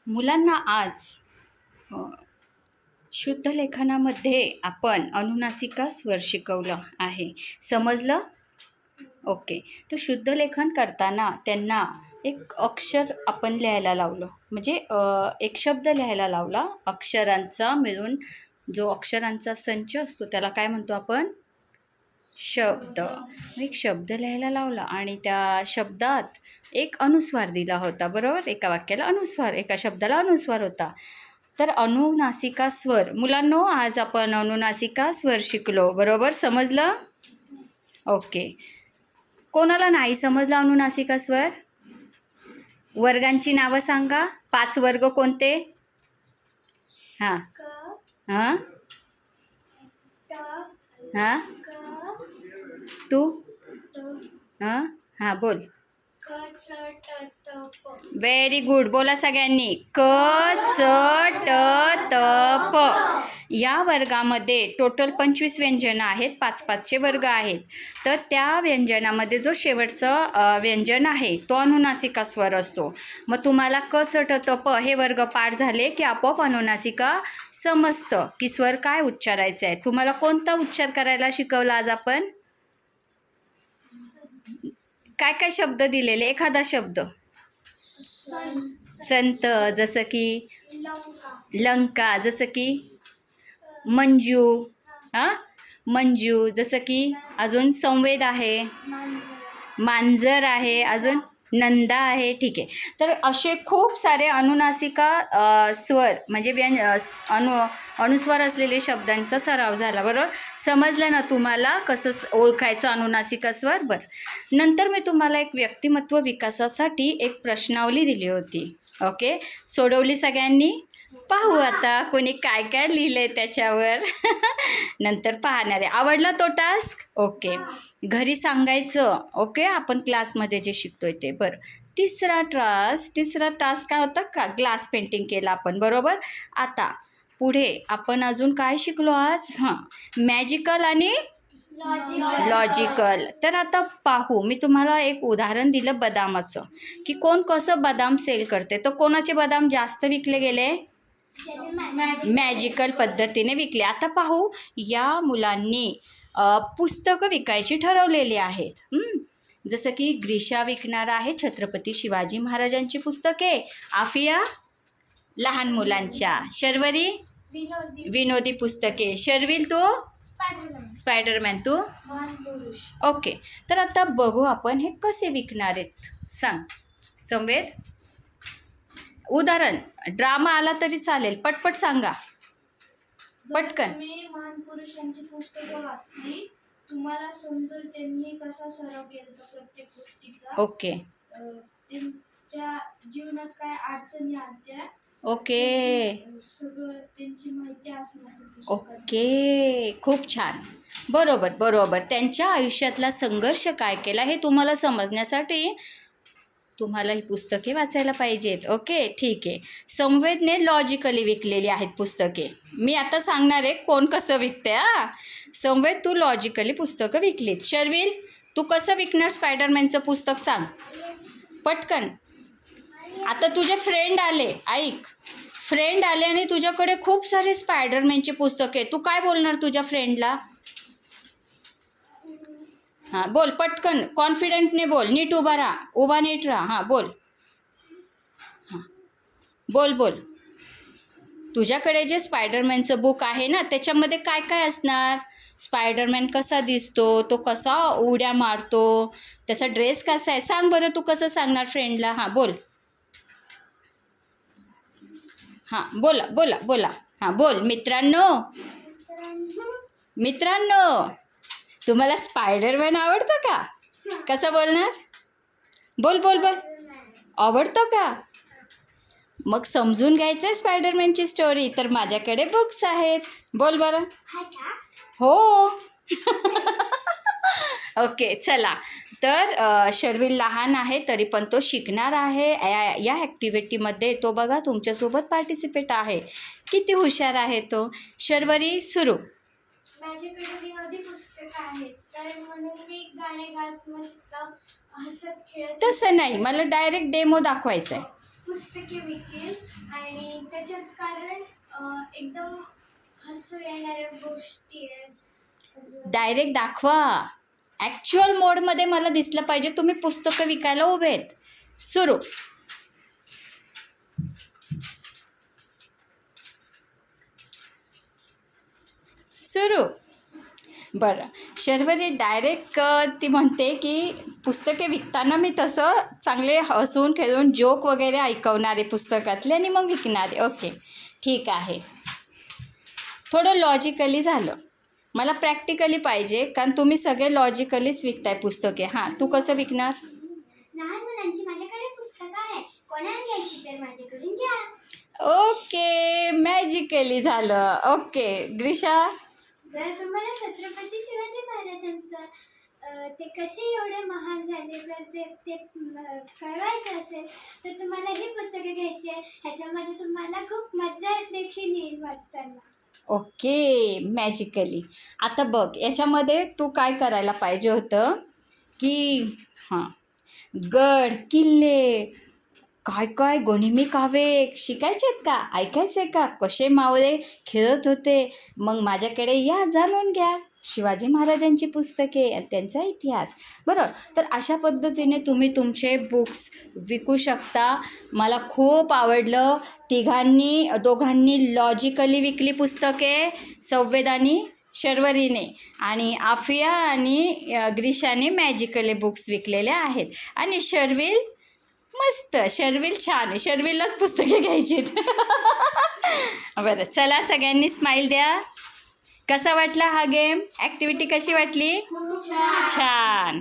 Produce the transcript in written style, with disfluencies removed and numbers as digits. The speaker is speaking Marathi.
मुलांना आज शुद्ध लेखनामध्ये आपण अनुनासिका स्वर शिकवलं आहे. समजलं? ओके. तर शुद्ध लेखन करताना त्यांना एक अक्षर आपण लिहायला लावलं, म्हणजे एक शब्द लिहायला लावला. अक्षरांचा मिळून जो अक्षरांचा संच असतो त्याला काय म्हणतो आपण? शब्द. एक शब्द लिहायला लावला आणि त्या शब्दात एक अनुस्वार दिला होता, बरोबर? एका वाक्याला अनुस्वार, एका शब्दाला अनुस्वार होता. तर अनुनासिका स्वर. मुलांनो, आज आपण अनुनासिका स्वर शिकलो, बरोबर? समजलं? ओके. कोणाला नाही समजलं अनुनासिका स्वर? वर्गांची नावं सांगा. 5 वर्ग कोणते? हां हां हां तू हां हां बोल. Very good. बोला सगळ्यांनी. क च ट त प. या वर्गामध्ये टोटल 25 व्यंजनं आहेत. 5-5चे वर्ग आहेत. तर त्या व्यंजनामध्ये जो शेवटचं व्यंजन आहे तो अनुनासिका स्वर असतो. मग तुम्हाला क च ट त प हे वर्ग पाठ झाले की आपोआप अनुनासिका समजतं की स्वर काय उच्चारायचा आहे. तुम्हाला कोणता उच्चार करायला शिकवला आज आपण? काय काय शब्द दिलेले? एखादा शब्द. संत, जसं की लंका, जसं की मंजू. हां, मंजू. जसं की अजून संवेद आहे, मांजर आहे, अजून नंदा आहे. ठीक आहे. तर असे खूप सारे अनुनासिका स्वर म्हणजे अनुस्वार असलेले शब्दांचा सराव झाला, बरोबर? समजलं ना तुम्हाला कसं ओळखायचं अनुनासिका स्वर? बरं. नंतर मी तुम्हाला एक व्यक्तिमत्व विकासासाठी एक प्रश्नावली दिली होती. ओके, सोडवली सगळ्यांनी? पाहू आता कोणी काय काय लिहिलं आहे त्याच्यावर. नंतर पाहणार आहे. आवडला तो टास्क? ओके. घरी सांगायचं. ओके, आपण क्लासमध्ये जे शिकतोय ते. बरं. तिसरा टास्क काय होता? का ग्लास पेंटिंग केलं आपण, बरोबर? आता पुढे आपण अजून काय शिकलो आज? मॅजिकल आणि लॉजिकल. तर आता पाहू. मी तुम्हाला एक उदाहरण दिलं बदामाचं, की कोण कसं बदाम सेल करते. तर कोणाचे बदाम जास्त विकले गेले? मॅजिकल पद्धतीने विकले. आता पाहू. या मुलांनी पुस्तकं विकायची ठरवलेली आहेत. जसं की ग्रीशा विकणार आहे छत्रपती शिवाजी महाराजांची पुस्तके, आफिया लहान मुलांच्या, शर्वरी विनोदी पुस्तके, शर्विल तू स्पायडरमॅन, तू ओके. तर आता बघू आपण हे कसे विकणार आहेत. सांग संवेद. उदाहरण ड्रामा आला तरी चालेल, पटपट सांगा, पटकन. मी महान पुरुषांची पुस्तकं वाचली, तुम्हाला समजेल त्यांनी कसा सराव केला प्रत्येक गोष्टीचा. ओके. त्यांच्या जीवनात काय अडचणी आल्या, ओके सगळं त्यांची माहिती असणार. ओके, खूप छान. बरोबर बरोबर. त्यांच्या आयुष्यातला संघर्ष काय केला हे तुम्हाला समजण्यासाठी तुम्हाला ही पुस्तके वाचायला पाहिजेत. ओके, ठीक आहे. संवेदने लॉजिकली विकलेली आहेत पुस्तके. मी आता सांगणार आहे कोण कसं विकते. संवेद, तू लॉजिकली पुस्तकं विकलीत. शर्विल, तू कसं विकणार स्पायडरमॅनचं पुस्तक? सांग पटकन. आता तुझे फ्रेंड आले, ऐक, फ्रेंड आले आणि तुझ्याकडे खूप सारे स्पायडरमॅनचे पुस्तके. तू काय बोलणार तुझ्या फ्रेंडला? हां बोल पटकन, कॉन्फिडंटने बोल. नीट उभा राहा, उभा नीट राहा. हां बोल. हां बोल बोल. तुझ्याकडे जे स्पायडरमॅनचं बुक आहे ना त्याच्यामध्ये काय काय असणार? स्पायडरमॅन कसा दिसतो, तो कसा उड्या मारतो, त्याचा ड्रेस कसा आहे, सांग बरं. तू कसं सांगणार फ्रेंडला? हां बोल. हां बोला बोला बोला. हां बोल. मित्रांनो, तुम्हाला स्पायडरमॅन आवडतं का? कसं बोलणार? बोल बोल बोल. आवडतो का? मग समजून घ्यायचं आहे स्पायडरमॅनची स्टोरी, तर माझ्याकडे बुक्स आहेत. बोल बरं. हो. ओके, चला. तर शर्विल लहान आहे तरी पण तो शिकणार आहे. या ॲक्टिव्हिटीमध्ये तो बघा तुमच्यासोबत पार्टिसिपेट आहे. किती हुशार आहे तो. शर्वरी, सुरू. माझ्याकडे विनोदी पुस्तकं आहेत, तर म्हणून मी गाणे गात मस्त हसत खेळत. तसं नाही, मला डायरेक्ट डेमो दाखवायचा आहे. पुस्तके विकेल आणि त्याच्यात कारण एकदम हसू येणाऱ्या गोष्टी आहेत. डायरेक्ट दाखवा. ॲक्च्युअल मोडमध्ये मला दिसलं पाहिजे तुम्ही पुस्तकं विकायला उभे आहेत. सुरू. सुरू. बरं, शर्वरी डायरेक्ट ती म्हणते की पुस्तके विकताना मी तसं चांगले हसून खेळून जोक वगैरे ऐकवणारे पुस्तकातले आणि मग विकणारे. ओके, ठीक आहे. थोडं लॉजिकली झालं. मला प्रॅक्टिकली पाहिजे, कारण तुम्ही सगळे लॉजिकलीच विकताय पुस्तके. हां, तू कसं विकणार? लहान मुलांची माझ्याकडे पुस्तकं आहे, कोणाला घ्यायची तर माझ्याकडून घ्या. ओके, मॅजिकली झालं. ओके, ग्रीशा. जर तुम्हाला छत्रपती शिवाजी महाराजांचं ते कसे एवढे महान झाले जर ते कळवायचं असेल तर तुम्हाला ही पुस्तकं घ्यायची आहे. ह्याच्यामध्ये तुम्हाला खूप मजा देखील येईल वाचताना. Okay, magically. आता बघ, याच्यामध्ये तू काय करायला पाहिजे होतं की हां, गड किल्ले काय काय गनिमी काव्ये शिकायचे आहेत का, ऐकायचे का, कसे मावळे खेळत होते, मग माझ्याकडे या, जाणून घ्या शिवाजी महाराजांची पुस्तके आणि त्यांचा इतिहास. बरोबर. तर अशा पद्धतीने तुम्ही तुमचे बुक्स विकू शकता. मला खूप आवडलं. दोघांनी लॉजिकली विकली पुस्तके, संवेद आणि शर्वरीने, आणि आफिया आणि ग्रीशाने मॅजिकली बुक्स विकलेले आहेत. आणि शर्विल मस्त, शर्विल छान आहे. शर्विललाच पुस्तके घ्यायची आहेत. बरं, चला सगळ्यांनी स्माईल द्या. कसा वाटला हा गेम? ॲक्टिव्हिटी कशी वाटली? खूप छान.